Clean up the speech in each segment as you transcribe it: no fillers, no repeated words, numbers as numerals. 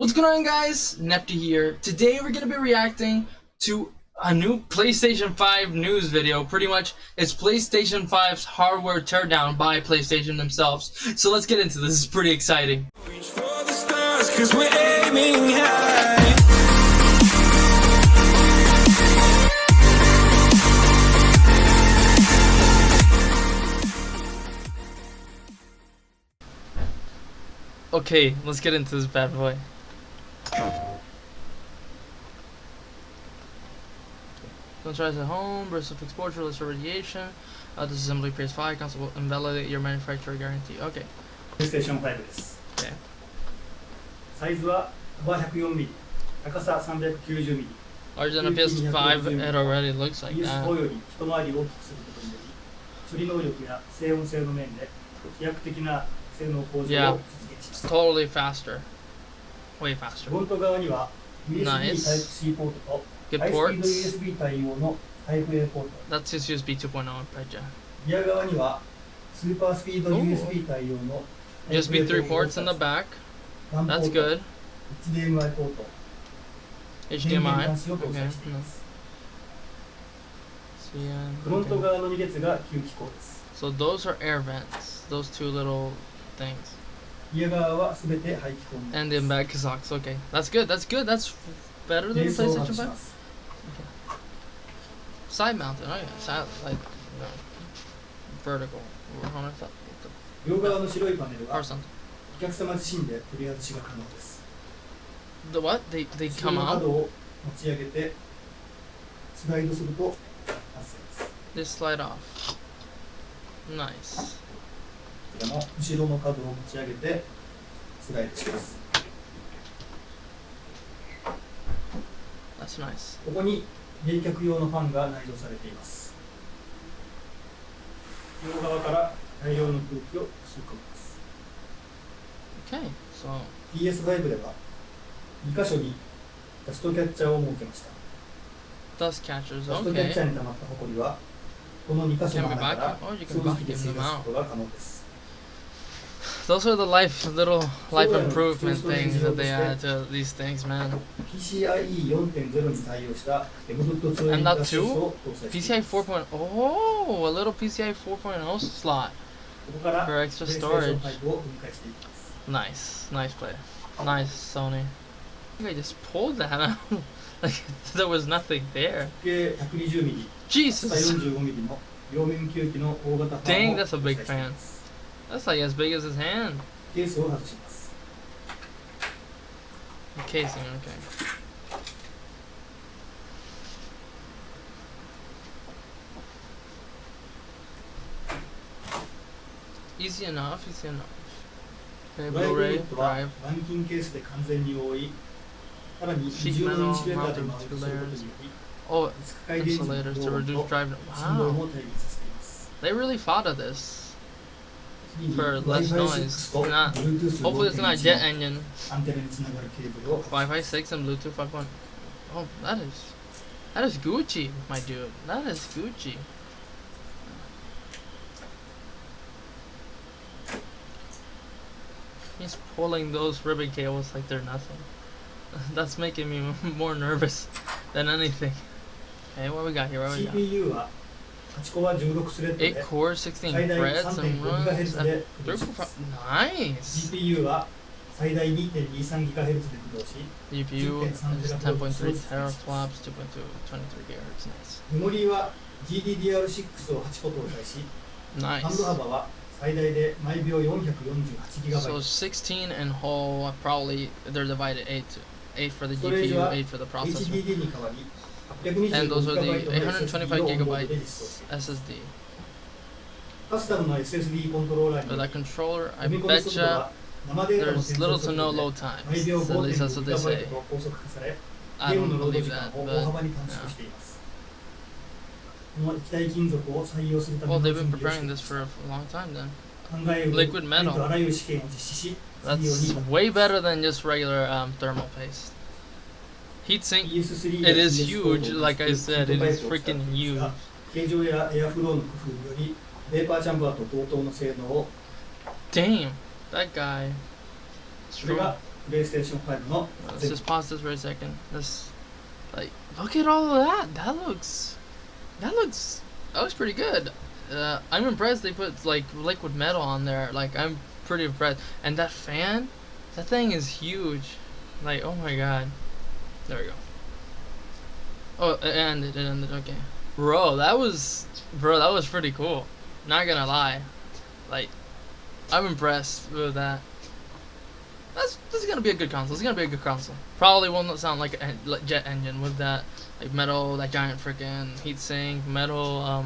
What's going on, guys? Nepty here. Today we're going to be reacting to a new PlayStation 5 news video. Pretty much, it's PlayStation 5's hardware teardown by PlayStation themselves. So let's get into this. This is pretty exciting. Reach for the stars, 'cause we're aiming high. Okay, let's get into this bad boy. Don't try this at home. Burst of exposure, lesser radiation. Disassembly PS5 console will invalidate your manufacturer guarantee. Okay. PlayStation 5です。Okay. サイズは幅104ミリ、高さ390ミリ。 Larger than a PS5, it already looks like that. PS4 より一回り大きくすることにより、処理能力や静音性の面で飛躍的な性能向上を実現しました。Totally faster. Way faster. フロント側には USB Nice. Type-C ポートと Good ハイスピード ports. USB 対応の Type-A ポート。 That's just USB 2.0, right? Yeah. リア側にはスーパースピード USB 対応の USB 3 ports in the back. That's good. HDMI ポート。電 HDMI. 源端子を搭 Okay. 載しています。 CN. フロント Okay. 側の2列が吸気口です。 So those are air vents. Those two little things. リア側はすべて排気口になり And in back is aux. Okay. That's good. That's good. That's better than ベー the スを外 PlayStation し 5. ます。 Side mounted. Oh yeah. Side, like vertical. What the 両側の白いパネル or は something. お客様自身で取り外しが可能です。 The what? They 後ろ come の out. 角を持ち上げてスライドすると発生です。 They slide off. Nice. こちらも後ろの角を持ち上げてスライドします。 That's nice. ここに冷却用のファンが内蔵されています。両側から大量の空気を吸い込みます。 Okay. So PS5 では2箇所にダストキャッチャーを設けました。 dust catchers. ダストキャッチャ Okay. ーに溜まったホコリはこの2箇所の穴から Oh, you can 掃除機で vacuum 吸い them 出す out. ことが可能です。 Those are the little life improvement things that they add to these things, man. PCIe 4.0 に対応した M.2 イン And タ that ーフェース too? を搭載してい PCI ます。 4.0. Oh, a little PCI 4.0 slot ここから for extra PlayStation storage. 5を分解していきます。 Nice, nice play. Nice, Sony. I think I just pulled that out. Like there was nothing there. 直径120ミリ、厚さ Jesus. 45ミリの両面吸気の大型ファ Dang, ンを that's a 搭 big 載しています。 That's like as big as his hand. ケースを外します。 The casing, okay. Easy enough, easy enough. Okay, ドライブユ Blu-ray ニットは drive. 板金ケースで完全に覆い、さらに二 Sheet 重のイン metal シュレーターで mounted マウント two することに layers. より、 Oh, 使い電池の insulators 高 to 温 reduce と drive. 振動 Wow, も低減させています。 they really thought of this 次に for less Wi-Fi noise. 6と Not, Bluetooth hopefully it's not 5.1 jet の engine. アンテナにつながるケーブルを外し Wi-Fi 6 and Bluetooth 5.1. Oh, that is Gucci, my dude. That is Gucci. He's pulling those ribbon cables like they're nothing. That's making me more nervous than anything. Hey, what we got here? What we got? CPU は8コア16スレッド 8 で cores, 16 最大 threads, and 3.5 runs. GHz And で駆動します。 nice. GPU は最大 2.23 GHz で駆動し、 GPU is 10.3 teraflops, 2.2, 23 gigahertz. Nice. メモリーは GDDR6 を8個搭載し、ハンド Nice. 幅は最大で毎秒 448GB。 So 16 and whole, probably they're divided 8 for the ストレージ GPU, は 8 for the processor. HDD に代わり And those are the 825GB の 825 SSD をオンボード gigabyte で実装しています。 SSD. カスタムの SSD コントローラー For に that controller, I 読み込み速度 betcha は生データの there's 転 little 送 to 速 no 度 load で times. 毎秒 At least that's what they say. 5.5GB と高速化され、 I ゲーム don't のロード believe 時間 that, を大 but 幅に短縮しています。この液体金属を採用するため well, の they've 準 been 備をして preparing いま this す。 for a long time then. 考えを Liquid metal. ありとあらゆる試験を実施し、次を That's 2 way better than just regular thermal paste. Heatsink, PS3 や it is PS4 huge, like I said, it is freaking huge. 形状やエアフローの工夫により、ペーパーチャンバーと同等の性能を Damn, that guy. それがプレイステーション5の Let's just pause this for a second. This, like, look at all of that. That looks pretty good. I'm impressed they put like liquid metal on there. Like, I'm pretty impressed. And that fan, that thing is huge. Like, oh my god. There we go. Oh, it ended. Okay, bro, that was pretty cool. Not gonna lie, like, I'm impressed with that. This is gonna be a good console. It's gonna be a good console. Probably will not sound like a jet engine with that like metal, that giant freaking heatsink, metal,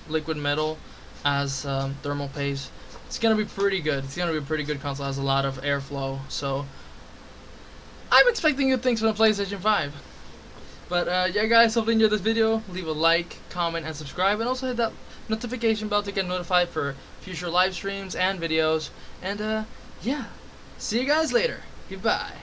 liquid metal as thermal paste. It's gonna be pretty good. It's gonna be a pretty good console. It has a lot of airflow, so I'm expecting good things from the PlayStation 5. But yeah, guys, hope you enjoyed this video. Leave a like, comment, and subscribe, and also hit that notification bell to get notified for future live streams and videos. And yeah. See you guys later. Goodbye.